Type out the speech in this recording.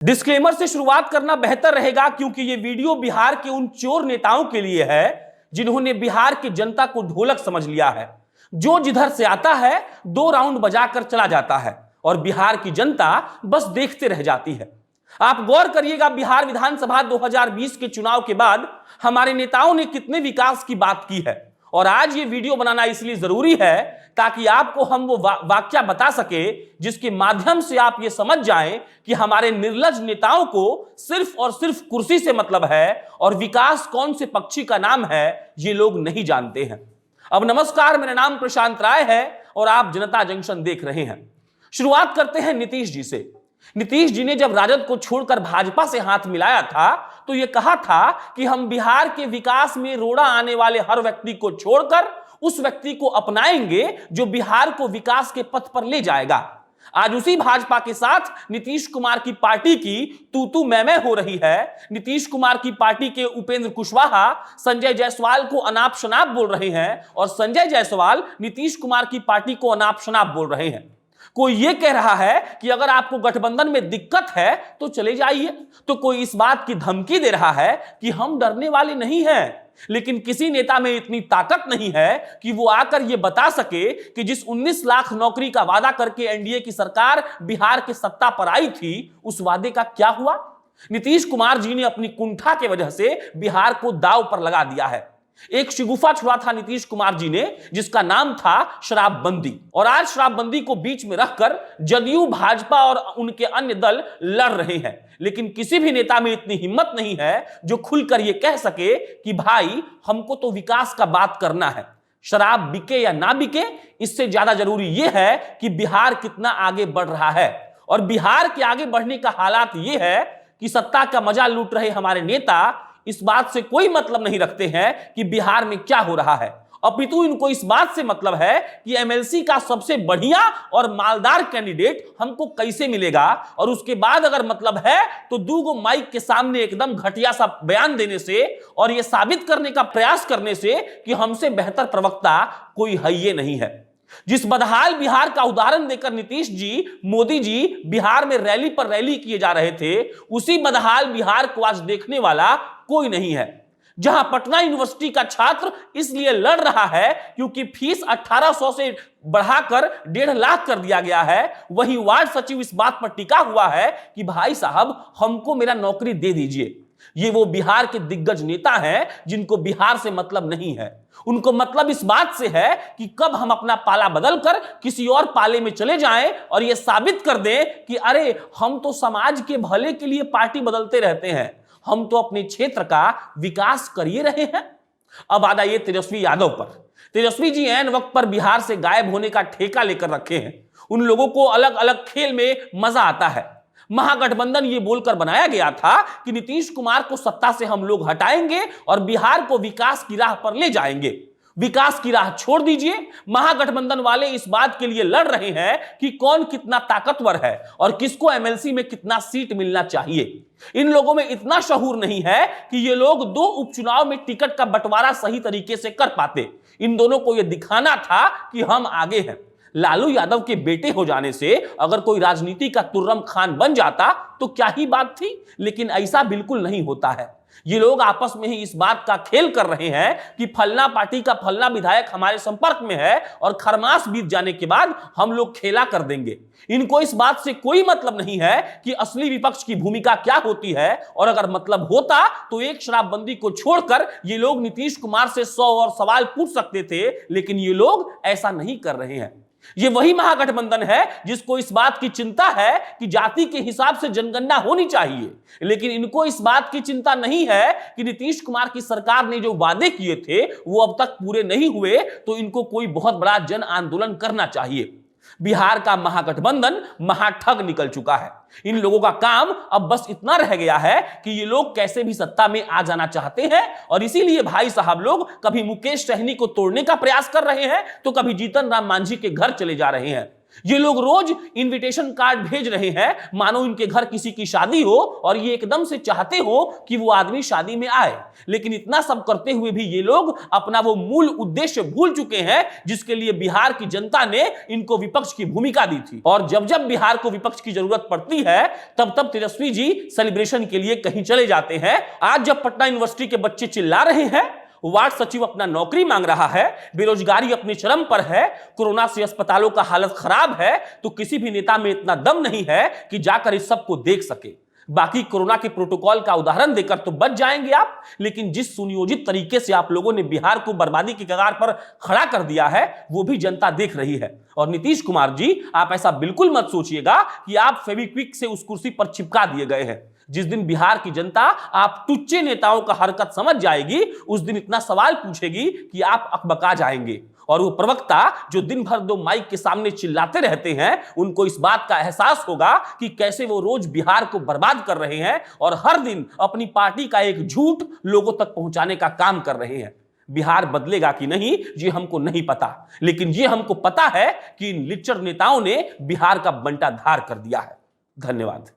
Disclaimer से शुरुआत करना बेहतर रहेगा क्योंकि यह वीडियो बिहार के उन चोर नेताओं के लिए है जिन्होंने बिहार की जनता को ढोलक समझ लिया है। जो जिधर से आता है 2 राउंड बजाकर चला जाता है और बिहार की जनता बस देखते रह जाती है। आप गौर करिएगा, बिहार विधानसभा 2020 के चुनाव के बाद हमारे नेताओं ने कितने विकास की बात की है और आज ये वीडियो बनाना इसलिए जरूरी है ताकि आपको हम वो वाक्या बता सके जिसके माध्यम से आप ये समझ जाएं कि हमारे निर्लज नेताओं को सिर्फ और सिर्फ कुर्सी से मतलब है और विकास कौन से पक्षी का नाम है ये लोग नहीं जानते हैं। अब नमस्कार, मेरा नाम प्रशांत राय है और आप जनता जंक्शन देख रहे हैं। शुरुआत करते हैं नीतीश जी से। नीतीश जी ने जब राजद को छोड़कर भाजपा से हाथ मिलाया था तो यह कहा था कि हम बिहार के विकास में रोड़ा आने वाले हर व्यक्ति को छोड़कर उस व्यक्ति को अपनाएंगे जो बिहार को विकास के पथ पर ले जाएगा। आज उसी भाजपा के साथ नीतीश कुमार की पार्टी की तू मैं हो रही है। नीतीश कुमार की पार्टी के उपेंद्र कुशवाहा संजय जायसवाल को अनाप शनाप बोल रहे हैं और संजय जायसवाल नीतीश कुमार की पार्टी को अनाप शनाप बोल रहे हैं। कोई ये कह रहा है कि अगर आपको गठबंधन में दिक्कत है तो चले जाइए, तो कोई इस बात की धमकी दे रहा है कि हम डरने वाले नहीं हैं। लेकिन किसी नेता में इतनी ताकत नहीं है कि वो आकर ये बता सके कि जिस 19 लाख नौकरी का वादा करके एनडीए की सरकार बिहार के सत्ता पर आई थी उस वादे का क्या हुआ। नीतीश कुमार जी ने अपनी कुंठा की वजह से बिहार को दांव पर लगा दिया है। एक शिगुफा छुड़ा था नीतीश कुमार जी ने जिसका नाम था शराबबंदी, और आज शराबबंदी को बीच में रखकर जदयू, भाजपा और उनके अन्य दल लड़ रहे हैं। लेकिन किसी भी नेता में इतनी हिम्मत नहीं है जो खुलकर यह कह सके कि भाई हमको तो विकास का बात करना है। शराब बिके या ना बिके, इससे ज्यादा जरूरी यह है कि बिहार कितना आगे बढ़ रहा है। और बिहार के आगे बढ़ने का हालात यह है कि सत्ता का मजा लूट रहे हमारे नेता इस बात से कोई मतलब नहीं रखते हैं कि बिहार में क्या हो रहा है, अपितु इनको इस बात से मतलब है कि एमएलसी का सबसे बढ़िया और मालदार कैंडिडेट हमको कैसे मिलेगा। और उसके बाद अगर मतलब है तो 2 माइक के सामने एकदम घटिया सा बयान देने से और यह साबित करने का प्रयास करने से कि हमसे बेहतर प्रवक्ता कोई है ये नहीं है। जिस बदहाल बिहार का उदाहरण देकर नीतीश जी, मोदी जी बिहार में रैली पर रैली किए जा रहे थे, उसी बदहाल बिहार को आज देखने वाला कोई नहीं है। जहां पटना यूनिवर्सिटी का छात्र इसलिए लड़ रहा है क्योंकि फीस 1800 से बढ़ाकर 1.5 लाख कर दिया गया है, वही वार्ड सचिव इस बात पर टिका हुआ है कि भाई साहब हमको मेरा नौकरी दे दीजिए। ये वो बिहार के दिग्गज नेता हैं जिनको बिहार से मतलब नहीं है। उनको मतलब इस बात से है कि कब हम अपना पाला बदलकर किसी और पाले में चले जाएं और यह साबित कर दें कि अरे हम तो समाज के भले के लिए पार्टी बदलते रहते हैं, हम तो अपने क्षेत्र का विकास कर ही रहे हैं। अब आ जाइए तेजस्वी यादव पर। तेजस्वी जी ऐन वक्त पर बिहार से गायब होने का ठेका लेकर रखे हैं। उन लोगों को अलग अलग खेल में मजा आता है। महागठबंधन ये बोलकर बनाया गया था कि नीतीश कुमार को सत्ता से हम लोग हटाएंगे और बिहार को विकास की राह पर ले जाएंगे। विकास की राह छोड़ दीजिए। महागठबंधन वाले इस बात के लिए लड़ रहे हैं कि कौन कितना ताकतवर है और किसको एमएलसी में कितना सीट मिलना चाहिए। इन लोगों में इतना शऊर नहीं है कि ये लोग 2 उपचुनाव में टिकट का बंटवारा सही तरीके से कर पाते। इन दोनों को यह दिखाना था कि हम आगे हैं। लालू यादव के बेटे हो जाने से अगर कोई राजनीति का तुर्रम खान बन जाता तो क्या ही बात थी, लेकिन ऐसा बिल्कुल नहीं होता है। ये लोग आपस में ही इस बात का खेल कर रहे हैं कि फलना पार्टी का फलना विधायक हमारे संपर्क में है और खरमास बीत जाने के बाद हम लोग खेला कर देंगे। इनको इस बात से कोई मतलब नहीं है कि असली विपक्ष की भूमिका क्या होती है, और अगर मतलब होता तो एक शराबबंदी को छोड़कर ये लोग नीतीश कुमार से 100 और सवाल पूछ सकते थे, लेकिन ये लोग ऐसा नहीं कर रहे हैं। ये वही महागठबंधन है जिसको इस बात की चिंता है कि जाति के हिसाब से जनगणना होनी चाहिए, लेकिन इनको इस बात की चिंता नहीं है कि नीतीश कुमार की सरकार ने जो वादे किए थे वो अब तक पूरे नहीं हुए, तो इनको कोई बहुत बड़ा जन आंदोलन करना चाहिए। बिहार का महागठबंधन महाठग निकल चुका है। इन लोगों का काम अब बस इतना रह गया है कि ये लोग कैसे भी सत्ता में आ जाना चाहते हैं, और इसीलिए भाई साहब लोग कभी मुकेश सहनी को तोड़ने का प्रयास कर रहे हैं तो कभी जीतन राम मांझी के घर चले जा रहे हैं। ये लोग रोज इनविटेशन कार्ड भेज रहे हैं मानो इनके घर किसी की शादी हो और ये एकदम से चाहते हो कि वो आदमी शादी में आए। लेकिन इतना सब करते हुए भी ये लोग अपना वो मूल उद्देश्य भूल चुके हैं जिसके लिए बिहार की जनता ने इनको विपक्ष की भूमिका दी थी। और जब जब बिहार को विपक्ष की जरूरत पड़ती है तब तब तेजस्वी जी सेलिब्रेशन के लिए कहीं चले जाते हैं। आज जब पटना यूनिवर्सिटी के बच्चे चिल्ला रहे हैं, वार्ड सचिव अपना नौकरी मांग रहा है, बेरोजगारी अपनी चरम पर है, कोरोना से अस्पतालों का हालत खराब है, तो किसी भी नेता में इतना दम नहीं है कि जाकर इस सब को देख सके। बाकी कोरोना के प्रोटोकॉल का उदाहरण देकर तो बच जाएंगे आप, लेकिन जिस सुनियोजित तरीके से आप लोगों ने बिहार को बर्बादी की कगार पर खड़ा कर दिया है वो भी जनता देख रही है। और नीतीश कुमार जी, आप ऐसा बिल्कुल मत सोचिएगा कि आप फेविक्विक से उस कुर्सी पर चिपका दिए गए हैं। जिस दिन बिहार की जनता आप टुच्चे नेताओं का हरकत समझ जाएगी उस दिन इतना सवाल पूछेगी कि आप अकबका जाएंगे। और वो प्रवक्ता जो दिन भर दो माइक के सामने चिल्लाते रहते हैं, उनको इस बात का एहसास होगा कि कैसे वो रोज बिहार को बर्बाद कर रहे हैं और हर दिन अपनी पार्टी का एक झूठ लोगों तक पहुंचाने का काम कर रहे हैं। बिहार बदलेगा कि नहीं ये हमको नहीं पता, लेकिन ये हमको पता है कि इन लिच्चर नेताओं ने बिहार का बंटाधार कर दिया है। धन्यवाद।